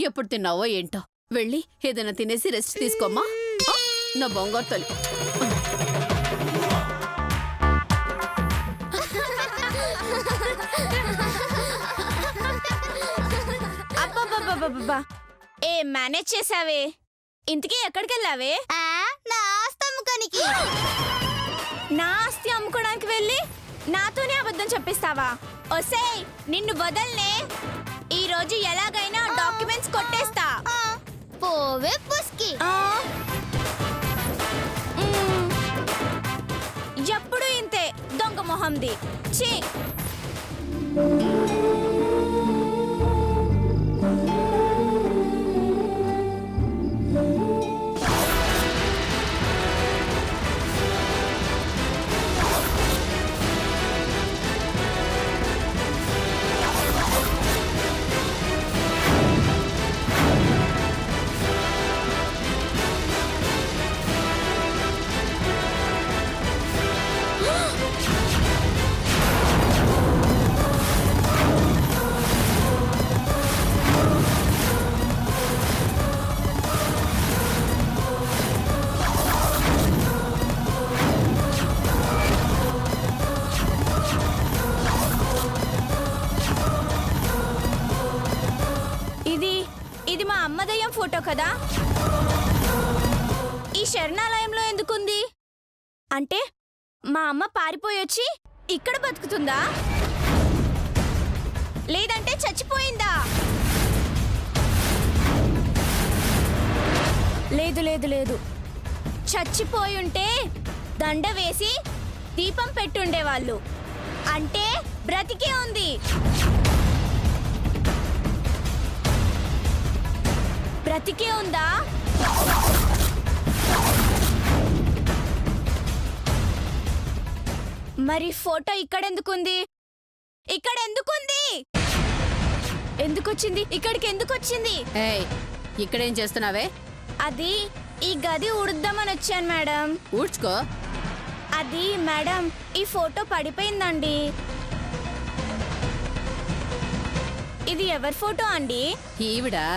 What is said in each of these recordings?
ఎప్పుడు తిన్నావో ఏంటో. వెళ్ళి ఏదైనా తినేసి రెస్ట్ తీసుకోమ్మా. నా బొంగారు తల్లి. అబ్బబ్బబ్బబ్బబ్బా, ఏ మేనేజ్ చేసావే? ఇంతకీ ఎక్కడికి వెళ్ళావే? నా ఆస్తి అమ్ముకోనికి. నా ఆస్తి అమ్ముకోడానికి వెళ్ళి నాతోనే అబద్ధం చెప్పిస్తావా? ఒసేయ్, నిన్ను వదల్నే. ఈ రోజు ఎలాగైనా డాక్యుమెంట్స్ కొట్టేస్తా. పోవే పుస్కి. ఎప్పుడు ఇంతే దొంగ మొహంది. ఛీ! ఇది మా అమ్మదయ్యం ఫోటో కదా? ఈ శరణాలయంలో ఎందుకుంది? అంటే మా అమ్మ పారిపోయొచ్చి ఇక్కడ బతుకుతుందా? లేదంటే చచ్చిపోయిందా? లేదు లేదు లేదు, చచ్చిపోయుంటే దండ వేసి దీపం పెట్టుండేవాళ్ళు. అంటే బ్రతికే ఉంది. బ్రతికే ఉందా? మరి ఫోటో ఇక్కడెందుకుంది? ఇక్కడెందుకుంది? ఎందుకొచ్చింది? ఇక్కడికి ఎందుకొచ్చింది? ఏయ్, ఇక్కడేం చేస్తున్నావే? అది ఈ గది ఉడుద్దామని వచ్చాను మేడం. ఊడ్చుకో. అది మేడం, ఈ ఫోటో పడిపోయిందండి. ఇది ఎవరి ఫోటో అండి? ఈవిడా?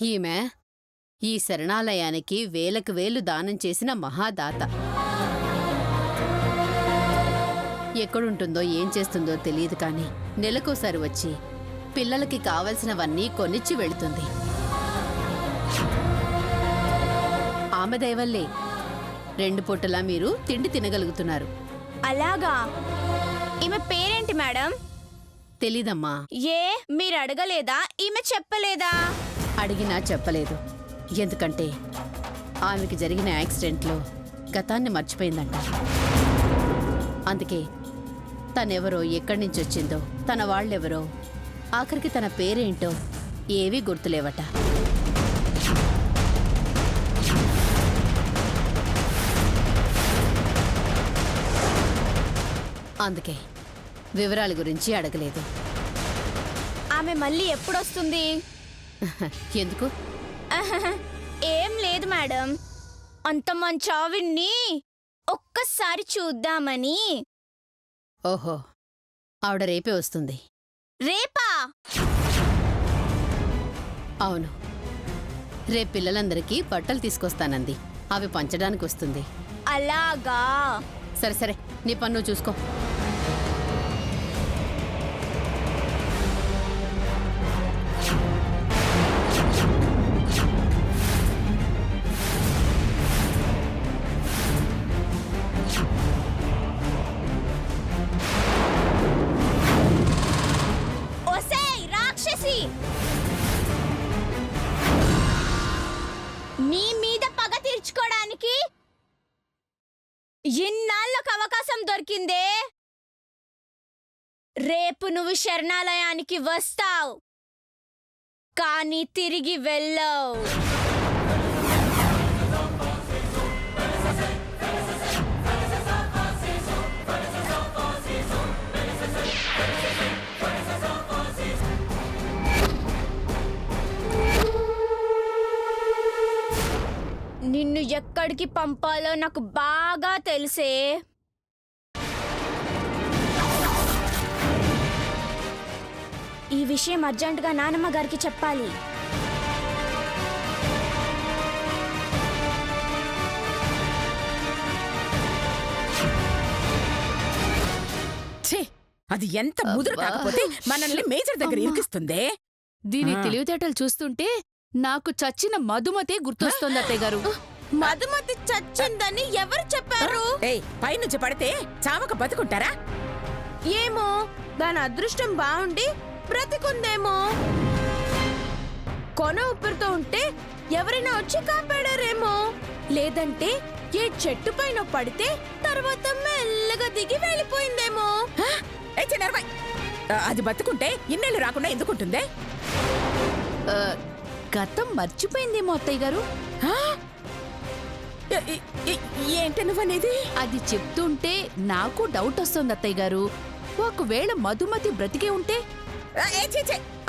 ఈమె ఈ శరణాలయానికి వేలకు వేలు దానం చేసిన మహాదాత. ఎక్కడుంటుందో ఏం చేస్తుందో తెలియదు కానీ నెలకోసారి వచ్చి పిల్లలకి కావలసినవన్నీ కొనిచ్చి వెళుతుంది. ఆమె దయవల్లే 2 పూటలా మీరు తిండి తినగలుగుతున్నారు. అలాగా? ఈమె పేరేంటి మేడం? తెలీదమ్మా. ఏ మీరు అడగలేదా? ఈమె చెప్పలేదా? అడిగినా చెప్పలేదు. ఎందుకంటే ఆమెకి జరిగిన యాక్సిడెంట్లో గతాన్ని మర్చిపోయిందంట. అందుకే తనెవరో, ఎక్కడి నుంచి వచ్చిందో, తన వాళ్ళెవరో, ఆఖరికి తన పేరేంటో ఏవీ గుర్తులేవట. అందుకే వివరాల గురించి అడగలేదు. ఆమె మళ్ళీ ఎప్పుడొస్తుంది? ఎందుకు? ఏం లేదు మేడం, అంత మంచి ఆవిడ్ని ఒక్కసారి చూద్దామని. ఓహో, ఆవిడ రేపే వస్తుంది. రేపా? అవును, రేపు పిల్లలందరికీ బట్టలు తీసుకొస్తానంది. అవి పంచడానికి వస్తుంది. అలాగా? సరే సరే, నీ పన్ను చూసుకో. నీ మీద పగ తీర్చుకోవడానికి ఇన్నాళ్ళకు అవకాశం దొరికిందే. రేపు నువ్వు శరణాలయానికి వస్తావు, కానీ తిరిగి వెళ్ళవు. ఎక్కడికి పంపాలో నాకు బాగా తెలిసే. ఈ విషయం అర్జెంటుగా నానమ్మ గారికి చెప్పాలి. ఛీ, అది ఎంత ముదురు అబ్బా. కాకపోతే మనల్ని మేజర్ దగ్గర ఇరికిస్తుందే. దీని ఆ. తెలివితేటలు చూస్తుంటే నాకు చచ్చిన మధుమతే గుర్తొస్తోంది అత్తయ్య గారు. మధుమతి చచ్చిందని ఎవరు చెప్పారు? ఏయ్, పైనుంచి పడితే చావక బతుకుంటారా? ఏమో, దాని అదృష్టం బాగుండి బ్రతికుందేమో. కొన ఊపిరితో ఉంటే ఎవరైనా వచ్చి కాపాడారేమో, లేదంటే ఏ చెట్టు పైన పడితే తర్వాత మెల్లగా దిగి వెళ్ళిపోయిందేమో. ఏయ్, చిన్నరవై, అది బతుకుంటే ఇన్నేళ్ళు రాకుండా ఎందుకుంటుందే? ఆ, గతం మర్చిపోయిందేమో అత్తయ్య గారు. ఆ? ఏంటి నువ్వనేది? అది చెప్తుంటే నాకు డౌట్ వస్తోంది అత్తయ్య గారు. ఒకవేళ మధుమతి బ్రతికే ఉంటే?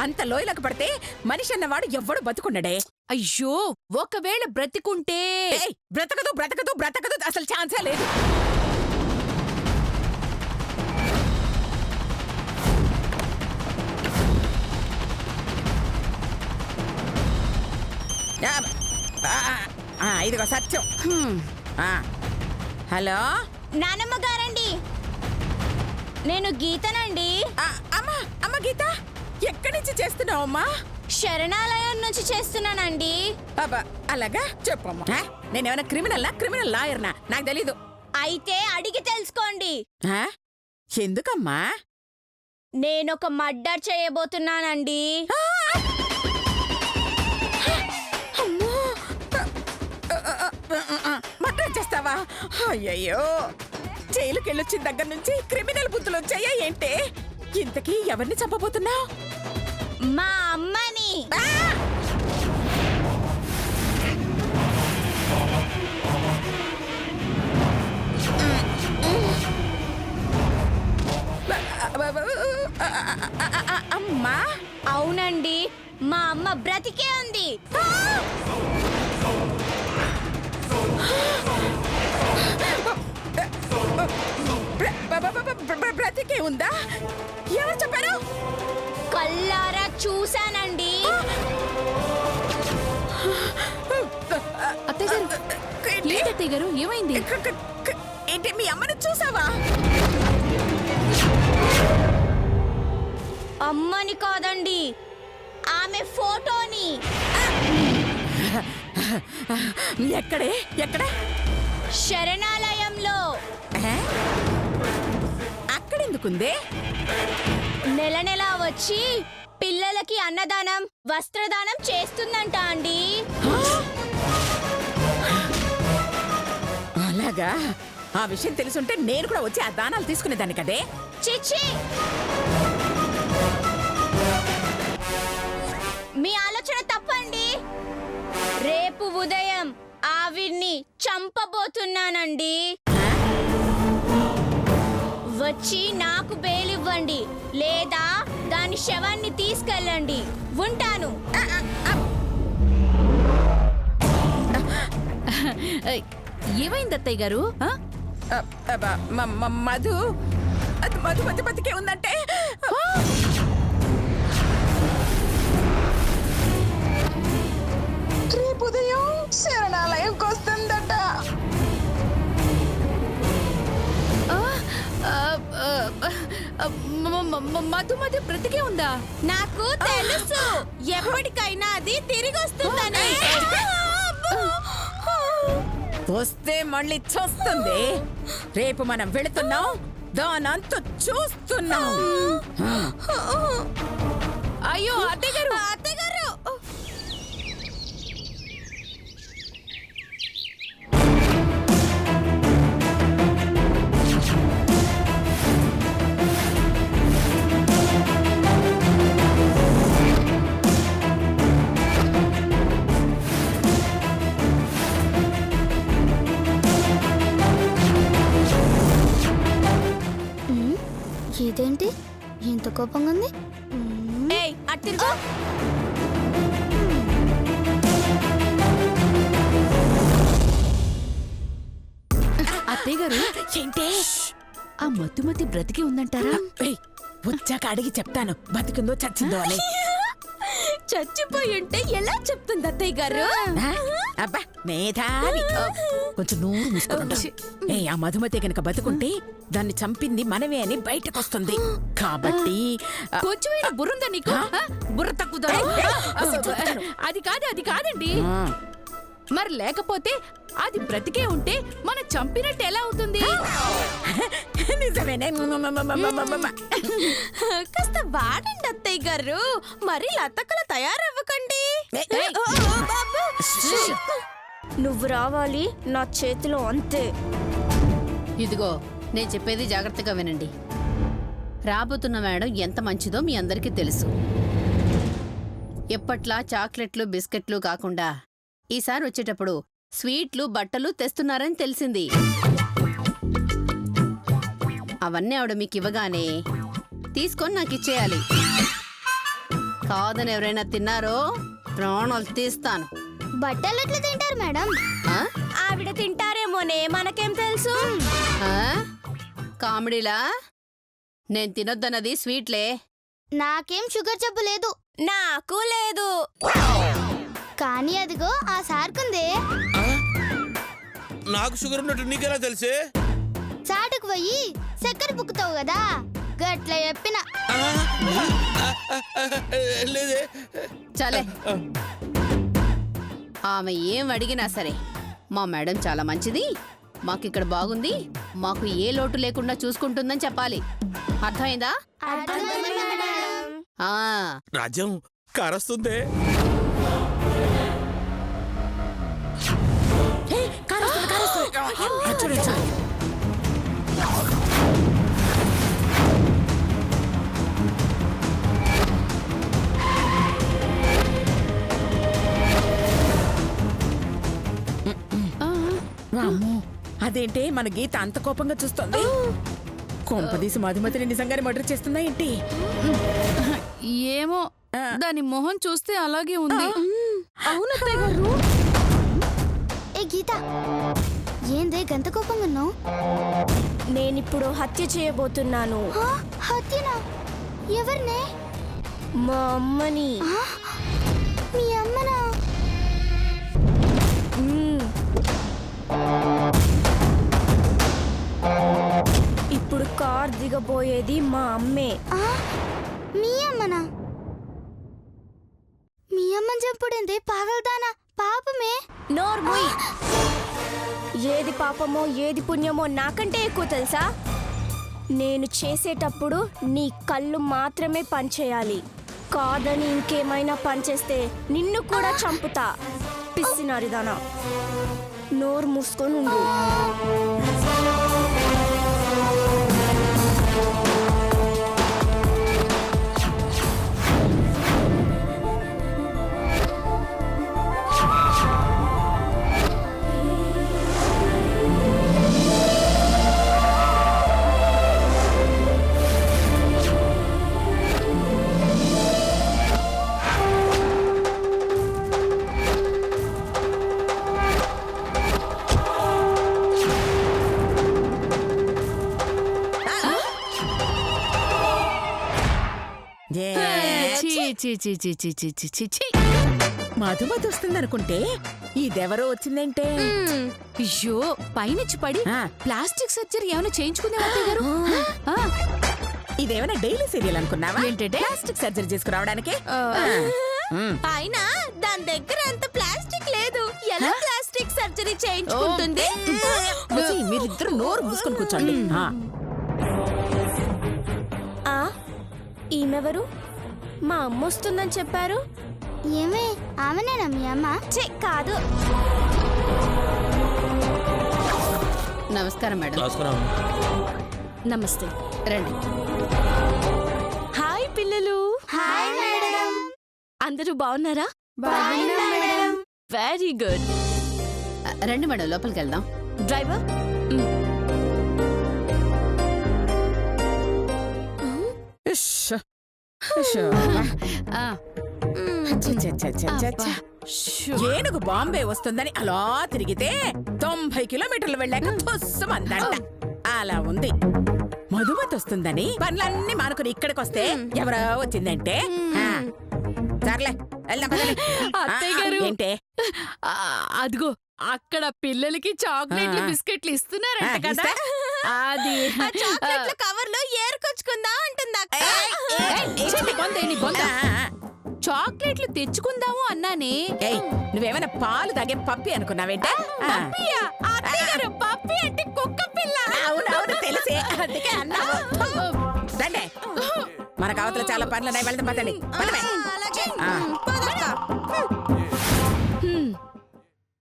అంత లోయలకు పడితే మనిషి అన్నవాడు ఎవ్వడు బతుకున్నాడే. అయ్యో, ఒకవేళ బ్రతికుంటే? ఏయ్, బ్రతకదు బ్రతకదు బ్రతకదు, అసలు ఛాన్సే లేదు. ఇదిగో సత్యం. ఆ, హలో నానమ్మ గారండి, నేను గీతనండి. అమ్మ గీత, ఎక్కడి నుంచి చేస్తున్నావమ్మా? శరణాలయం నుంచి చేస్తున్నానండి. అబ్బా, అలాగా చెప్పమ్మా. నేనేమైనా క్రిమినల్ లాయర్నా? నాకు తెలీదు. అయితే అడిగి తెలుసుకోండి. ఆ? ఎందుకమ్మా? నేనొక మర్డర్ చేయబోతున్నానండి. మర్డర్ చేస్తావా? అయ్యయ్యో, జైలుకెళ్ళొచ్చిన దగ్గర నుంచి క్రిమినల్ బుద్ధులు వచ్చాయా ఏంటే? ఇంతకీ ఎవరిని చంపబోతున్నావు? మా అమ్మని. అమ్మా? అవునండి, మా అమ్మ బ్రతికే ఉంది. బ్రతికే ఉందా? ఎవరు చెప్పారు? కల్లారా చూశానండి. అత్తయ్య గారు, ఏంటి అత్తయ్య గారు, ఏమైంది? ఏంటి, మీ అమ్మని చూసావా? అమ్మని కాదండి, ఆమె ఫోటోని. ఎక్కడే? ఎక్కడ? శరణాలయంలో. అక్కడెందుకుందే? నెల నెల వచ్చి పిల్లలకి అన్నదానం, వస్త్రదానం చేస్తుందంట అండి. అలాగా? ఆ విషయం తెలుసుంటే నేను కూడా వచ్చి ఆ దానాలు తీసుకునేదాన్ని కదే. చిచ్చి, మీ ఆలోచన తప్పండి. రేపు ఉదయం ఆవిడ్ని చంపబోతున్నానండి. వచ్చి నాకు బెయిలివ్వండి, లేదా దాని శవాన్ని తీసుకెళ్ళండి. ఉంటాను. ఏమైంది అత్తయ్య గారు? మధు, అది మధు బతికే ఉందంటే. రేపు ఉదయం శరణాలయంకి వస్తుందట. మధుమతి బ్రతికే ఉందా? నాకు తెలుసు, ఎప్పటికైనా అది తిరిగి వస్తుందని. వస్తే మళ్ళీ చూస్తుంది. రేపు మనం వెళుతున్నాం, దానంతా చూస్తున్నాం. అయ్యో అత్తయ్య గారు, అత్తయ్య గారు, ఇదేంటి ఎంత కోపంగా ఉంది? ఏయ్, అటు తిరుగు. అత్తయ్య గారు ఏంటే ఆ మధుమతి బ్రతికి ఉందంటారా? ఏయ్, వచ్చాక అడిగి చెప్తాను బతికిందో చచ్చిందో అని. చచ్చిపోయి ఉంటే ఎలా చెప్తుంది అత్తయ్య గారు? ఆ? అబ్బా మేధావి. కొంచెం నూరు మూసుకుంటా. ఏ ఆ మధుమతి కనుక బతుకుంటే దాన్ని చంపింది మనమే అని బయటకొస్తుంది కాబట్టి కొంచెమైనా బుర్రుందా నీకు? ఆ? బుర్ర తక్కువ. అది కాదండి. ఆ, మరి లేకపోతే అది బ్రతికే ఉంటే మనం చంపినట్టు ఎలా అవుతుంది? నిజమేనే. కాస్త వాడండి అత్తయ్య గారు, మరి లతకల తయారవ్వకండి. నువ్వు రావాలి నా చేతిలో, అంతే. ఇదిగో నేను చెప్పేది జాగ్రత్తగా వినండి. రాబోతున్న మేడం ఎంత మంచిదో మీ అందరికీ తెలుసు. ఎప్పట్లా చాక్లెట్లు బిస్కెట్లు కాకుండా ఈసారి వచ్చేటప్పుడు స్వీట్లు బట్టలు తెస్తున్నారని తెలిసింది. అవన్నీ ఆవిడ మీకు ఇవ్వగానే తీసుకొని నాకు ఇచ్చేయాలి. కాదని ఎవరైనా తిన్నారో ప్రాణాలు తీస్తాను. బట్టలు ఎట్లా తింటారు మేడం? ఆ? ఆవిడ తింటారేమోనే, మనకేం తెలుసు? ఆ? కామెడీలా? నేను తినొద్దన్నది స్వీట్లే. నాకేం షుగర్ జబ్బు లేదు. నాకు లేదు. కానీ అదిగో ఆ సార్కుందే. నాకు షుగర్ ఉన్నట్టు నీకెలా తెలిసే? చాటుకు పోయి చక్కెర బుక్కుతావు కదా, గట్ల చెప్పిన. లేదే. చలే, ఆమె ఏం అడిగినా సరే మా మేడం చాలా మంచిది, మాకిక్కడ బాగుంది, మాకు ఏ లోటు లేకుండా చూసుకుంటుందని చెప్పాలి. అర్థమైందా? ఆ రాజ్యం కారస్తుందే. చూడండి సార్. వామ్మో, అదేంటే మన గీత అంత కోపంగా చూస్తుంది? కొంపదీసి మధుమతిని నిజంగానే మర్డర్ చేస్తుందా ఏంటి? ఏమో, దాని మొహం చూస్తే అలాగే ఉంది. అవును అత్తయ్య గారు. ఏ గీత, ఏందే గంత కోపంగా ఉన్నావు? నేనిప్పుడు హత్య చేయబోతున్నాను. హత్యనా? ఎవరినే? మా అమ్మని. మీ అమ్మనా? ఇప్పుడు కార్ దిగబోయేది మా అమ్మే. మీ అమ్మనా? మీ అమ్మని చెప్పుడేందే పాగలదానా? పాపమే. నోర్ముయ్. ఏది పాపమో ఏది పుణ్యమో నాకంటే ఎక్కువ తెలుసా? నేను చేసేటప్పుడు నీ కళ్ళు మాత్రమే పనిచేయాలి. కాదని ఇంకేమైనా పనిచేస్తే నిన్ను కూడా చంపుతా. పిసినారిదానా, నోరు మూసుకొని ఉండు. చీ, చీ, చీ, చీ, చీ, చీ, చీ, చీ. మధుమతి వస్తుందనుకుంటే ఇదెవరో వచ్చిందంటే. అయ్యో, పైనుంచి పడి ఆ. ప్లాస్టిక్ సర్జరీ ఏమైనా చేయించుకుందే అత్తయ్య గారు? ఆ, ఇదేమైనా డైలీ సీరియల్ అనుకున్నావా? ఏంటంటే? ప్లాస్టిక్ సర్జరీ చేసుకురావడానికి. అయినా దాని దగ్గర అంత ప్లాస్టిక్ లేదు. ఎలా ప్లాస్టిక్ సర్జరీ చేయించుకుంటుంది? మీరిద్దరు నోరు మూసుకొని కూర్చోండి. ఆ, ఈమెవరు? మా అమ్మ వస్తుందని చెప్పారు. ఏమే, ఆమెనేనా మీ అమ్మ? కాదు. నమస్కారం మేడం. నమస్కారం. నమస్తే. రండి. హాయ్ పిల్లలు. Hi madam. అందరూ బాగున్నారా? బాగున్నాం మేడం. Very good. రండి మేడం, లోపలికి వెళ్దాం. డ్రైవర్. ఆ, ఛ, ఛ, ఛ, ఛ, ఛ. ఏనుగు బాంబే వస్తుందని అలా తిరిగితే 90 కిలోమీటర్లు వెళ్ళాక తుస్సుమందంట. అలా ఉంది. మధుమతి వస్తుందని పనులన్నీ మానుకుని ఇక్కడికొస్తే ఎవరో వచ్చిందంటే సర్లే వెళ్దాం పదండి. అత్తయ్య గారు. ఏంటే అదిగో అక్కడ పిల్లలకి చాక్లెట్లు బిస్కెట్లు ఇస్తున్నారంట కదా. అది కవర్లో ఏరుకొచ్చుకుందా అంటుంది అక్క. చాక్లెట్లు తెచ్చుకుందాము అన్నానే. ఏయ్, నువ్వేమైనా పాలు తాగే పప్పి అనుకున్నావేంటే? పప్పి అంటే కుక్క పిల్ల. అవునవును తెలిసే, అందుకే అన్నా. రండి, మనకు అవతల చాలా పనులు ఉన్నాయి, వెళ్దాం పదండి. పదమే.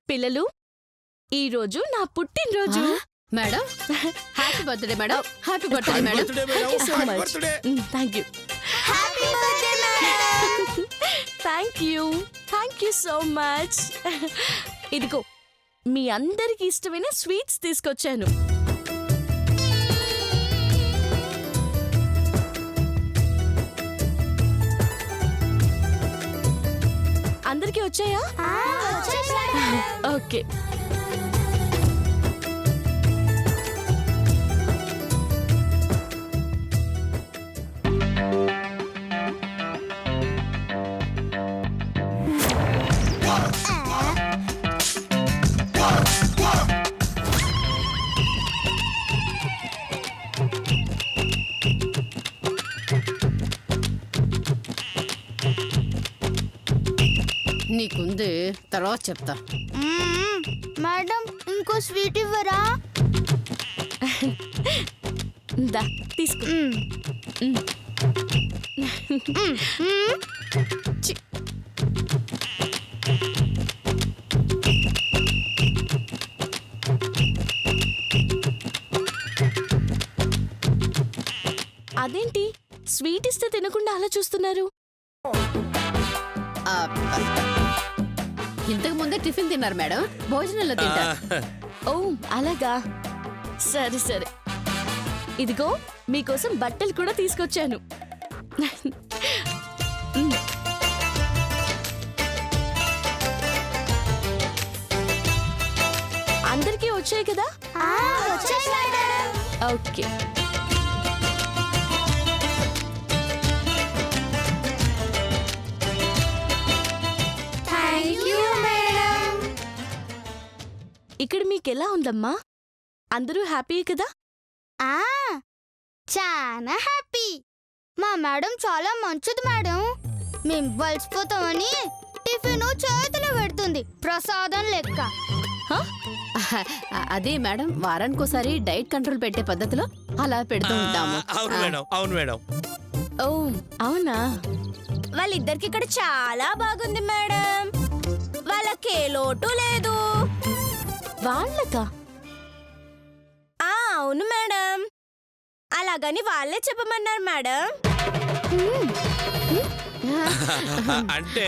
పిల్లలు, ఈ రోజు నా పుట్టినరోజు. Madam happy birthday madam. Happy birthday madam. Birthday madam. So happy much. Birthday. Thank you. Thank you so much. ఇదిగో మీ అందరికి ఇష్టమైన స్వీట్స్ తీసుకొచ్చాను. అందరికి వచ్చాయా? ఓకే. నీకుంది, తర్వాత చెప్తా. మేడం ఇంకో స్వీట్ ఇవ్వరా? దా తీసుకో. చి. అదేంటి స్వీట్ ఇస్తే తినకుండా అలా చూస్తున్నారు? ఆ, ఇంతకు ముందే టిఫిన్ తిన్నారు మేడం, భోజనంలో తింటారు. ఓ అలాగా, సరే సరే. ఇదిగో మీకోసం బట్టలు కూడా తీసుకొచ్చాను. అందరికీ వచ్చాయి కదా? ఓకే. ఇక్కడ మీకెలా ఉందమ్మా? అందరూ హ్యాపీ కదా? చాలా హ్యాపీ. మా మేడం చాలా మంచిది మేడం. మేం బలిసిపోతామని టిఫిన్ చేతిలో పెడుతుంది ప్రసాదం లెక్క. అదే మేడం, వారానికోసారి డైట్ కంట్రోల్ పెట్టే పద్ధతిలో అలా పెడుతూ ఉంటాము. అవును మేడం, అవును మేడం. ఓ అవునా? వాళ్ళిద్దరికి ఇక్కడ చాలా బాగుంది మేడం. వాళ్ళకే లోటు లేదు. వాళ్ళకా? అవును మేడం, అలాగని వాళ్ళే చెప్పమన్నారు మేడం. అంటే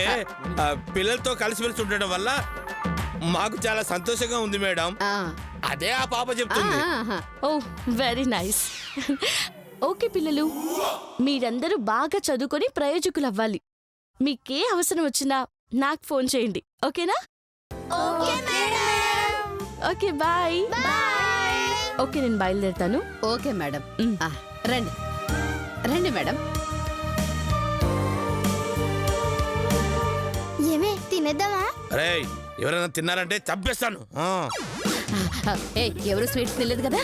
పిల్లలతో కలిసిమెలిసి ఉండడం వల్ల మాకు చాలా సంతోషంగా ఉంది మేడం. ఆ, అదే ఆ పాప చెప్తుంది. ఆహా. ఓ వెరీ నైస్. ఓకే పిల్లలు, మీరందరూ బాగా చదువుకొని ప్రయోజకులు అవ్వాలి. మీకే అవసరం వచ్చినా నాకు ఫోన్ చేయండి, ఓకేనా? Okay bye. ఓకే, నేను బయలుదేరుతాను. Okay madam. రండి రండి మేడం. ఏమే తినేద్దామా? రేయ్, ఎవరైనా తిన్నారంటే చంపేస్తాను. ఏ ఎవరు స్వీట్స్ తినలేదు కదా?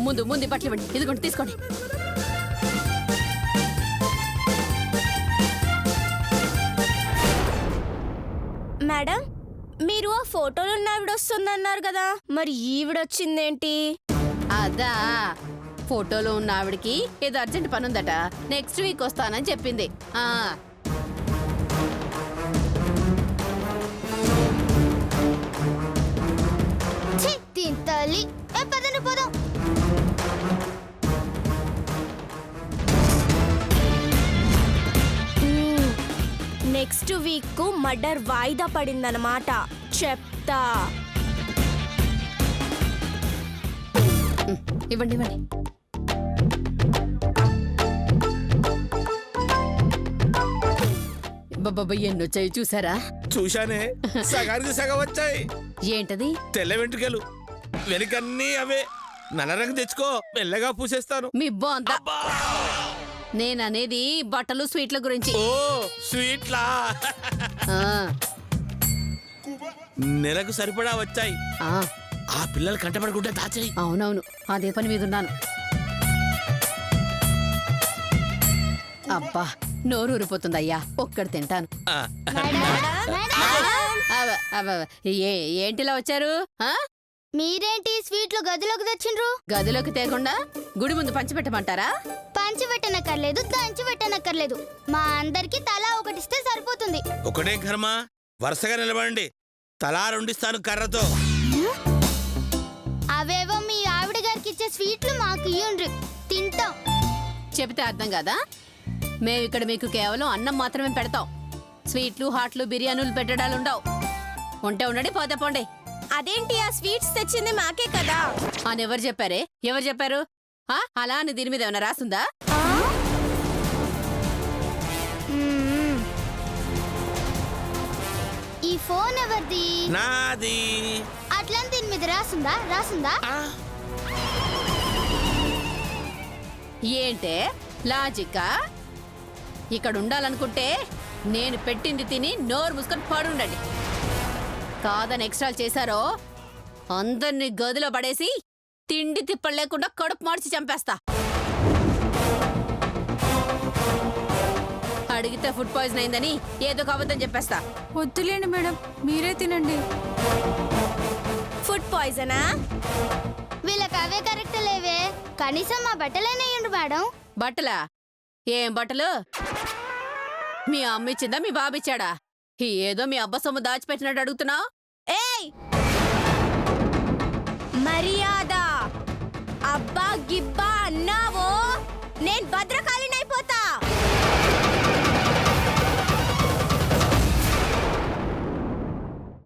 ముందు ముందు బట్టలు ఇవ్వండి, ఇదిగోండి తీసుకోండి. మేడం, మీరు ఆ ఫోటోలో ఉన్న ఆవిడ వస్తుందన్నారు కదా, మరి ఈవిడొచ్చిందేంటి? అదా, ఫోటోలో ఉన్న ఆవిడకి ఏదో అర్జెంట్ పని ఉందట, నెక్స్ట్ వీక్ వస్తానని చెప్పింది. తింటాలి. పదండి పోదాం. నెక్స్ట్ వీక్ మర్డర్ వాయిదా పడిందన్నమాట. చెప్తా. ఇవ్వండి ఇవ్వండి. అబ్బబ్బబ్బ ఎన్నొచ్చాయి చూసారా? చూశానే, సగానికి సగం వచ్చాయి. ఏంటది? తెల్ల వెంట్రుకలు, వెనుకన్నీ అవే. నల్ల రంగు తెచ్చుకో, మెల్లగా పూసేస్తాను. మీ బోంత. నేననేది బట్టలు స్వీట్ల గురించి. ఓ స్వీట్లా? ఆ, నెలకు సరిపడా వచ్చాయి. ఆ, ఆ పిల్లలు కంటపడకుండా దాచాయి. అవునవును, అదే పని మీద ఉన్నాను. అబ్బా, నోరు ఊరిపోతుందయ్యా, ఒక్కడు తింటాను. ఆ, అవ, అవ, ఏంటిలా వచ్చారు? ఆ? మీరేంటి స్వీట్లు గదిలోకి తెచ్చిండ్రు? గదిలోకి తేకుండా గుడి ముందు పంచిపెట్టమంటారా? పంచి పెట్టనక్కర్లేదు, దంచి పెట్టనక్కర్లేదు. మా అందరికి తలా ఒకటిస్తే సరిపోతుంది. ఒకటే కర్మ, వరుసగా నిలబడండి. తలా రెండిస్తాను కర్రతో. అవేవో మీ ఆవిడ గారికి ఇచ్చే స్వీట్లు మాకు ఇయ్యండ్రి, తింటాం. చెబితే అర్థం కాదా? మేము ఇక్కడ మీకు కేవలం అన్నం మాత్రమే పెడతాం. స్వీట్లు, హాట్లు, బిర్యానీలు పెట్టడాలుండవు. ఉంటే ఉండండి, పోతే పోండి. అదేంటి ఆ స్వీట్స్ తెచ్చింది మాకే కదా? అని ఎవరు చెప్పారే? ఎవరు చెప్పారు? అలా అని దీని మీద ఏమైనా రాసుందా? మ్మ్. ఈ ఫోన్ ఎవరిది? నాది. అట్లా దీని మీద రాసుందా? ఆ, ఏంటే లాజిక్కా? ఇక్కడ ఉండాలనుకుంటే నేను పెట్టింది తిని నోరు మూసుకొని పడుండండి. కాదని ఎక్స్ట్రాలు చేశారో అందరినీ గదిలో పడేసి తిండి తిప్పలు లేకుండా కడుపు మార్చి చంపేస్తా. అడిగితే ఫుడ్ పాయిజన్ అయిందని ఏదో అబద్ధం చెప్పేస్తా. వద్దులేండి మేడం, మీరే తినండి. ఫుడ్ పాయిజనా? వీళ్ళకి అవే కరెక్ట్ లేవే. కనీసం మా బట్టలేనేయండి మేడం. బట్టలా? ఏం బట్టలు? మీ అమ్మ ఇచ్చిందా, మీ బాబు ఇచ్చాడా? ఏదో మీ అబ్బ సొమ్ము దాచిపెట్టినట్టు అడుగుతున్నావు. ఏయ్, మర్యాద! అబ్బా గిబ్బా అన్నావో నేను భద్రకాళి